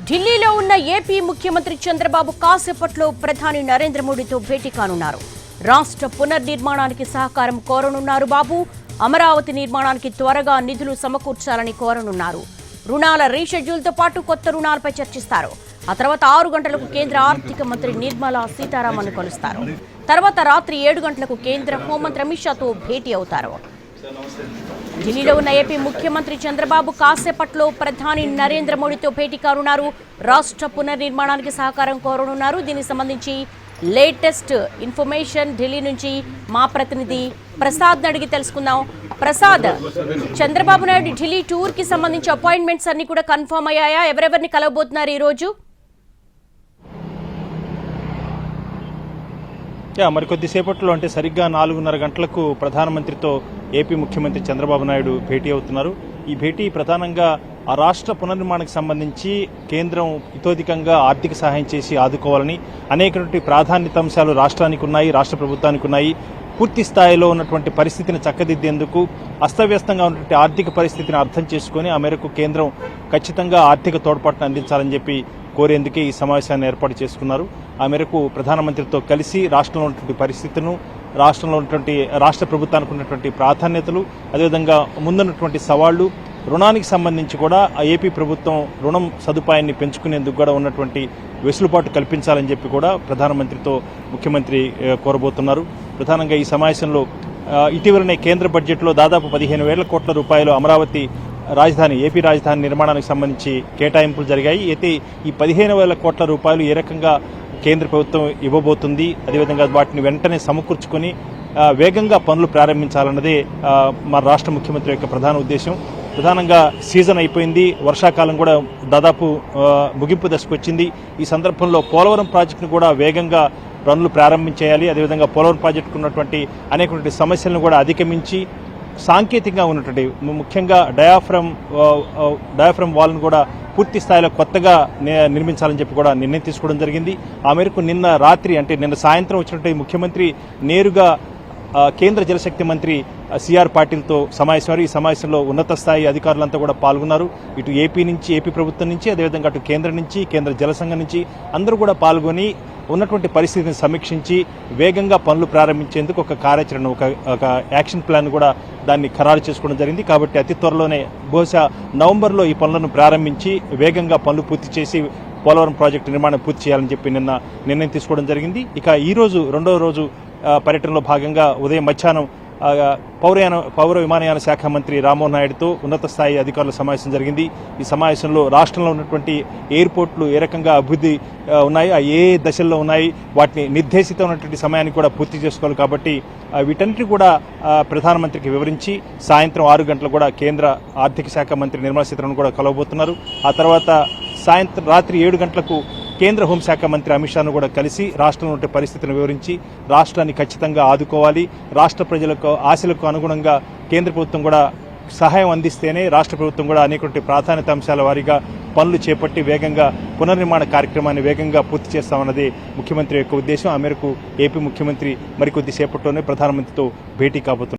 ఢిల్లీలో ఉన్న ఏపీ ముఖ్యమంత్రి చంద్రబాబు కాసేపట్లో ప్రధాని నరేంద్ర మోడీతో భేటీ కానున్నారు. రాష్ట్ర పునర్నిర్మాణానికి సహకారం కోరనున్నారు బాబు. అమరావతి నిర్మాణానికి త్వరగా నిధులు సమకూర్చాలని కోరనున్నారు. రుణాల రీషెడ్యూల్తో పాటు కొత్త రుణాలపై చర్చిస్తారు. ఆ తర్వాత 6 గంటలకు కేంద్ర ఆర్థిక మంత్రి నిర్మలా సీతారామన్ కలుస్తారు. తర్వాత రాత్రి 7 గంటలకు కేంద్ర హోంమంత్రి అమిత్ షాతో భేటీ అవుతారు. ఢిల్లీలో ఉన్న ఏపీ ముఖ్యమంత్రి చంద్రబాబు కాసేపట్లో ప్రధాని నరేంద్ర మోడీతో భేటీ కానున్నారు. రాష్ట్ర పునర్నిర్మాణానికి సహకారం కోరనున్నారు. దీనికి సంబంధించి లేటెస్ట్ ఇన్ఫర్మేషన్ ఢిల్లీ నుంచి మా ప్రతినిధి ప్రసాద్ అడిగి తెలుసుకుందాం. ప్రసాద్, చంద్రబాబు నాయుడు ఢిల్లీ టూర్ కి సంబంధించి అపాయింట్మెంట్స్ అన్ని కూడా కన్ఫర్మ్ అయ్యాయా? ఎవరెవరిని కలవబోతున్నారు ఈ రోజు? మరికొద్దిసేపట్లో అంటే సరిగ్గా 4:30 గంటలకు ప్రధానమంత్రితో ఏపీ ముఖ్యమంత్రి చంద్రబాబు నాయుడు భేటీ అవుతున్నారు. ఈ భేటీ ప్రధానంగా ఆ రాష్ట్ర పునర్నిర్మాణానికి సంబంధించి కేంద్రం ఇతోధికంగా ఆర్థిక సహాయం చేసి ఆదుకోవాలని అనేకటువంటి ప్రాధాన్యత అంశాలు రాష్ట్రానికి ఉన్నాయి, రాష్ట్ర ప్రభుత్వానికి ఉన్నాయి. పూర్తి స్థాయిలో ఉన్నటువంటి పరిస్థితిని చక్కదిద్దేందుకు అస్తవ్యస్తంగా ఉన్నటువంటి ఆర్థిక పరిస్థితిని అర్థం చేసుకుని ఆ మేరకు కేంద్రం ఖచ్చితంగా ఆర్థిక తోడ్పాటును అందించాలని చెప్పి కోరేందుకే ఈ సమావేశాన్ని ఏర్పాటు చేసుకున్నారు. ఆ మేరకు ప్రధానమంత్రితో కలిసి రాష్ట్రంలో ఉన్నటువంటి పరిస్థితులను, రాష్ట్రంలో ఉన్నటువంటి రాష్ట్ర ప్రభుత్వానికి ఉన్నటువంటి ప్రాధాన్యతలు, అదేవిధంగా ముందున్నటువంటి సవాళ్లు, రుణానికి సంబంధించి కూడా ఆ ఏపీ ప్రభుత్వం రుణం సదుపాయాన్ని పెంచుకునేందుకు కూడా ఉన్నటువంటి వెసులుబాటు కల్పించాలని చెప్పి కూడా ప్రధానమంత్రితో ముఖ్యమంత్రి కోరబోతున్నారు. ప్రధానంగా ఈ సమావేశంలో ఇటీవలనే కేంద్ర బడ్జెట్లో దాదాపు 15,000 కోట్ల రూపాయలు అమరావతి ఏపీ రాజధాని నిర్మాణానికి సంబంధించి కేటాయింపులు జరిగాయి. అయితే ఈ 15,000 కోట్ల రూపాయలు ఏ రకంగా కేంద్ర ప్రభుత్వం ఇవ్వబోతుంది, అదేవిధంగా వాటిని వెంటనే సమకూర్చుకొని వేగంగా పనులు ప్రారంభించాలన్నదే మా రాష్ట్ర ముఖ్యమంత్రి యొక్క ప్రధాన ఉద్దేశం. ప్రధానంగా సీజన్ అయిపోయింది, వర్షాకాలం కూడా దాదాపు ముగింపు దశకు వచ్చింది. ఈ సందర్భంలో పోలవరం ప్రాజెక్టును కూడా వేగంగా పనులు ప్రారంభించేయాలి. అదేవిధంగా పోలవరం ప్రాజెక్టుకు ఉన్నటువంటి అనేకటువంటి సమస్యలను కూడా అధిగమించి సాంకేతికంగా ఉన్నటువంటి ముఖ్యంగా డయాఫ్రమ్ వాల్ను కూడా పూర్తి స్థాయిలో కొత్తగా నిర్మించాలని చెప్పి కూడా నిర్ణయం తీసుకోవడం జరిగింది. ఆ మేరకు నిన్న సాయంత్రం వచ్చినటువంటి ముఖ్యమంత్రి నేరుగా కేంద్ర జలశక్తి మంత్రి సిఆర్ పాటిల్తో సమావేశమయ్యారు. ఈ సమావేశంలో ఉన్నత స్థాయి అధికారులంతా కూడా పాల్గొన్నారు. ఇటు ఏపీ ప్రభుత్వం నుంచి, అదేవిధంగా అటు కేంద్రం నుంచి, కేంద్ర జలసంఘం నుంచి అందరూ కూడా పాల్గొని ఉన్నటువంటి పరిస్థితిని సమీక్షించి వేగంగా పనులు ప్రారంభించేందుకు ఒక కార్యాచరణ, ఒక యాక్షన్ ప్లాన్ కూడా దాన్ని ఖరారు చేసుకోవడం జరిగింది. కాబట్టి అతి త్వరలోనే బహుశా నవంబర్లో ఈ పనులను ప్రారంభించి వేగంగా పనులు పూర్తి చేసి పోలవరం ప్రాజెక్టు నిర్మాణం పూర్తి చేయాలని చెప్పి నిన్న నిర్ణయం తీసుకోవడం జరిగింది. ఇక ఈ రోజు రెండవ రోజు పర్యటనలో భాగంగా ఉదయం మధ్యాహ్నం పౌర విమానయాన శాఖ మంత్రి రామ్మోహన్ నాయుడుతో ఉన్నత స్థాయి అధికారుల సమావేశం జరిగింది. ఈ సమావేశంలో రాష్ట్రంలో ఉన్నటువంటి ఎయిర్పోర్ట్లు ఏ రకంగా అభివృద్ధి ఉన్నాయి, ఏ దశల్లో ఉన్నాయి, వాటిని నిర్దేశితమైనటువంటి సమయానికి కూడా పూర్తి చేసుకోవాలి. కాబట్టి వీటన్నిటి కూడా ప్రధానమంత్రికి వివరించి సాయంత్రం 6 గంటలకు కూడా కేంద్ర ఆర్థిక శాఖ మంత్రి నిర్మలా సీతారామన్ కూడా కలవబోతున్నారు. ఆ తర్వాత రాత్రి 7 గంటలకు కేంద్ర హోంశాఖ మంత్రి అమిత్ షాను కూడా కలిసి రాష్ట్రంలో ఉండే పరిస్థితిని వివరించి రాష్ట్రాన్ని ఖచ్చితంగా ఆదుకోవాలి, రాష్ట్ర ప్రజలకు ఆశలకు అనుగుణంగా కేంద్ర ప్రభుత్వం కూడా సహాయం అందిస్తేనే రాష్ట్ర ప్రభుత్వం కూడా అనేక ప్రాధాన్యత అంశాల వారీగా పనులు చేపట్టి వేగంగా పునర్నిర్మాణ కార్యక్రమాన్ని వేగంగా పూర్తి చేస్తామన్నది ముఖ్యమంత్రి యొక్క ఉద్దేశం. ఆ మేరకు ఏపీ ముఖ్యమంత్రి మరికొద్దిసేపట్లోనే ప్రధానమంత్రితో భేటీ కాబోతున్నారు.